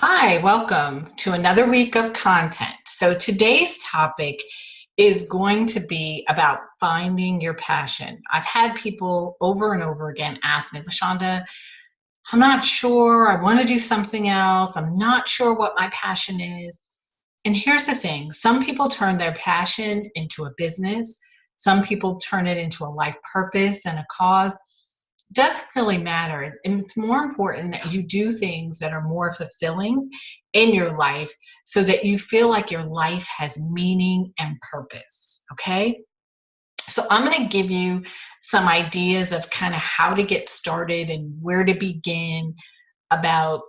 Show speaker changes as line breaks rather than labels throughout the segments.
Hi, welcome to another week of content. So today's topic is going to be about finding your passion. I've had people over and over again ask me, LaShonda, I'm not sure. I want to do something else. I'm not sure what my passion is. And here's the thing, some people turn their passion into a business, some people turn it into a life purpose and a cause. Doesn't really matter. And it's more important that you do things that are more fulfilling in your life so that you feel like your life has meaning and purpose. Okay. So I'm going to give you some ideas of kind of how to get started and where to begin about,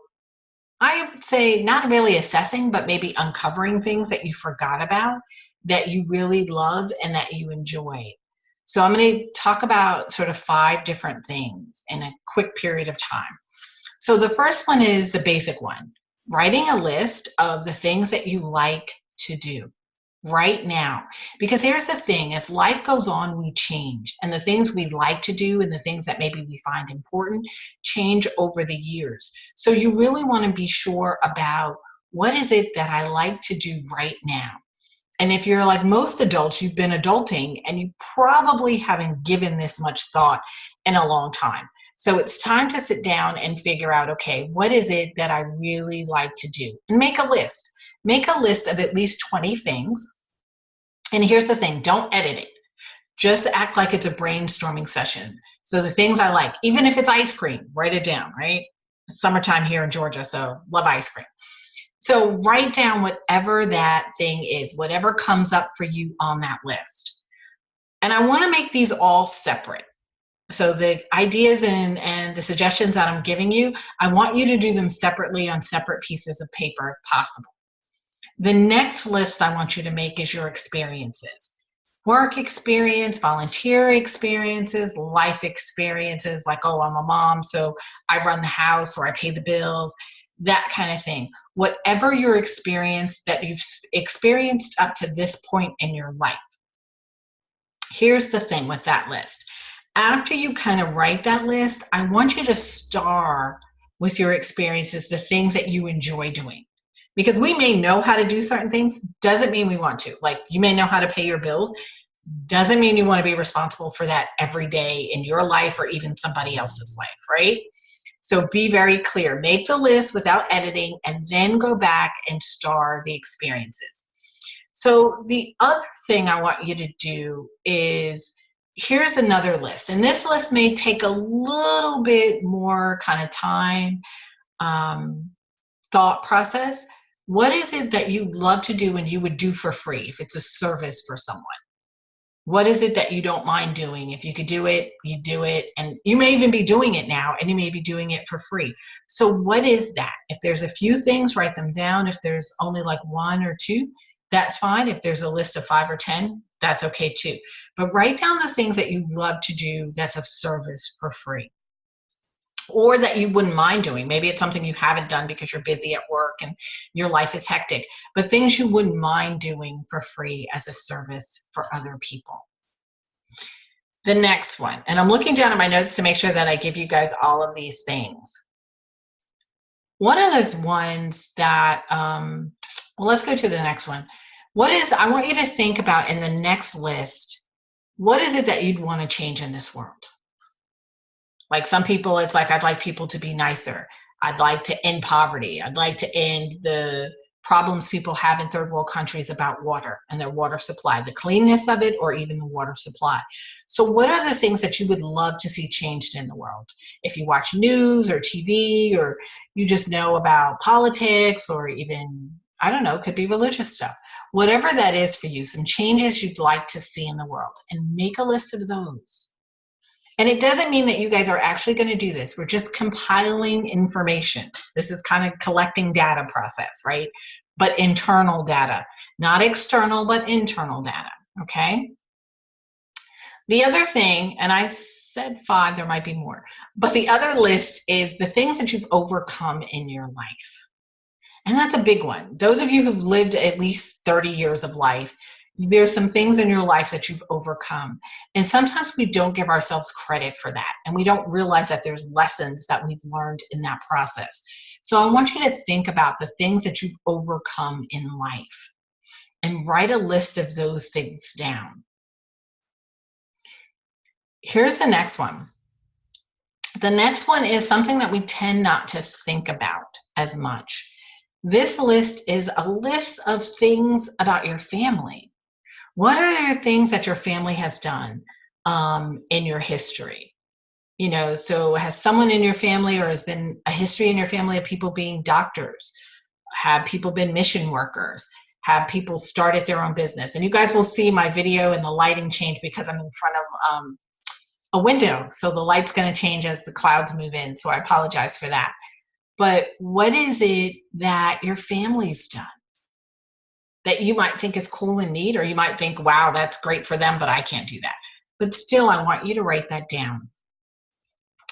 I would say, not really assessing, but maybe uncovering things that you forgot about that you really love and that you enjoy. So I'm going to talk about sort of 5 different things in a quick period of time. So the first one is the basic one, writing a list of the things that you like to do right now. Because here's the thing, as life goes on, we change. And the things we like to do and the things that maybe we find important change over the years. So you really want to be sure about what is it that I like to do right now. And if you're like most adults, you've been adulting and you probably haven't given this much thought in a long time. So it's time to sit down and figure out, okay, what is it that I really like to do? And make a list. Make a list of at least 20 things. And here's the thing, don't edit it. Just act like it's a brainstorming session. So the things I like, even if it's ice cream, write it down, right? It's summertime here in Georgia, so love ice cream. So write down whatever that thing is, whatever comes up for you on that list. And I want to make these all separate. So the ideas and the suggestions that I'm giving you, I want you to do them separately on separate pieces of paper if possible. The next list I want you to make is your experiences. Work experience, volunteer experiences, life experiences, like, oh, I'm a mom, so I run the house or I pay the bills, that kind of thing. Whatever your experience that you've experienced up to this point in your life. Here's the thing with that list. After you kind of write that list, I want you to star with your experiences the things that you enjoy doing. Because we may know how to do certain things, doesn't mean we want to. Like, you may know how to pay your bills, doesn't mean you want to be responsible for that every day in your life or even somebody else's life, right? So be very clear. Make the list without editing and then go back and star the experiences. So the other thing I want you to do is, here's another list. And this list may take a little bit more kind of time, thought process. What is it that you love to do and you would do for free if it's a service for someone? What is it that you don't mind doing? If you could do it, you do it. And you may even be doing it now and you may be doing it for free. So what is that? If there's a few things, write them down. If there's only like 1 or 2, that's fine. If there's a list of 5 or 10, that's okay too. But write down the things that you love to do that's of service for free, or that you wouldn't mind doing. Maybe it's something you haven't done because you're busy at work and your life is hectic, but things you wouldn't mind doing for free as a service for other people. The next one, and I'm looking down at my notes to make sure that I give you guys all of these things. One of those ones that, well, let's go to the next one. I want you to think about in the next list, what is it that you'd want to change in this world? Like some people, it's like, I'd like people to be nicer. I'd like to end poverty. I'd like to end the problems people have in third world countries about water and their water supply, the cleanness of it, or even the water supply. So what are the things that you would love to see changed in the world? If you watch news or TV, or you just know about politics, or even, I don't know, could be religious stuff. Whatever that is for you, some changes you'd like to see in the world, and make a list of those. And it doesn't mean that you guys are actually going to do this. We're just compiling information. This is kind of collecting data process, right? But internal data, not external, but internal data, okay? The other thing, and I said 5, there might be more, but the other list is the things that you've overcome in your life. And that's a big one. Those of you who've lived at least 30 years of life, there's some things in your life that you've overcome. And sometimes we don't give ourselves credit for that. And we don't realize that there's lessons that we've learned in that process. So I want you to think about the things that you've overcome in life and write a list of those things down. Here's the next one. The next one is something that we tend not to think about as much. This list is a list of things about your family. What are the things that your family has done in your history? You know, so has someone in your family, or has been a history in your family of people being doctors? Have people been mission workers? Have people started their own business? And you guys will see my video and the lighting change because I'm in front of a window. So the light's going to change as the clouds move in. So I apologize for that. But what is it that your family's done that you might think is cool and neat, or you might think, wow, that's great for them, but I can't do that. But still, I want you to write that down.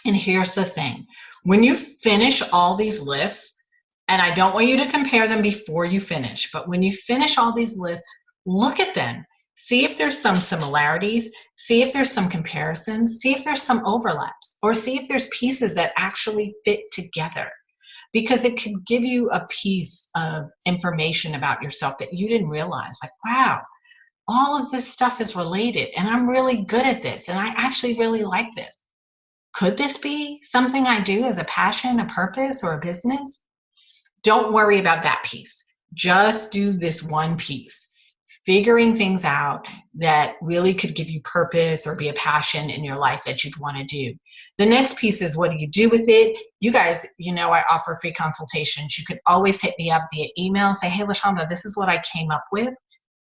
And here's the thing. When you finish all these lists, and I don't want you to compare them before you finish, but when you finish all these lists, look at them. See if there's some similarities, see if there's some comparisons, see if there's some overlaps, or see if there's pieces that actually fit together. Because it could give you a piece of information about yourself that you didn't realize. Like, wow, all of this stuff is related, and I'm really good at this, and I actually really like this. Could this be something I do as a passion, a purpose, or a business? Don't worry about that piece. Just do this one piece. Figuring things out that really could give you purpose or be a passion in your life that you'd want to do. The next piece is, what do you do with it? You guys, you know, I offer free consultations. You could always hit me up via email and say, hey, LaShonda, this is what I came up with.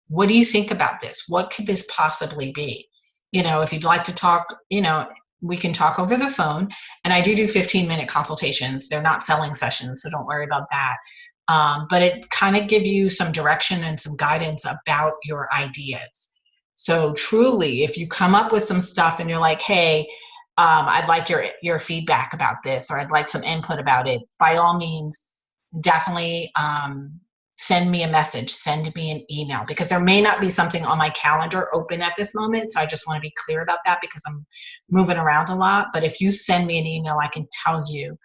What do you think about this? What could this possibly be? You know, if you'd like to talk, you know, we can talk over the phone. And I do 15-minute consultations. They're not selling sessions, so don't worry about that. But it kind of gives you some direction and some guidance about your ideas. So truly, if you come up with some stuff and you're like, hey, I'd like your feedback about this, or I'd like some input about it, by all means, definitely send me a message, send me an email, because there may not be something on my calendar open at this moment. So I just want to be clear about that because I'm moving around a lot. But if you send me an email, I can tell you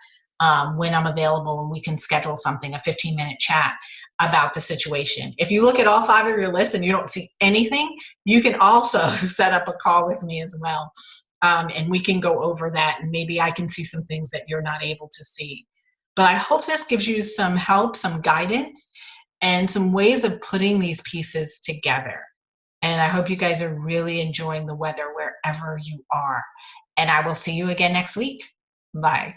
when I'm available, and we can schedule something, a 15-minute chat about the situation. If you look at all 5 of your lists and you don't see anything, you can also set up a call with me as well. And we can go over that, and maybe I can see some things that you're not able to see. But I hope this gives you some help, some guidance, and some ways of putting these pieces together. And I hope you guys are really enjoying the weather wherever you are. And I will see you again next week. Bye.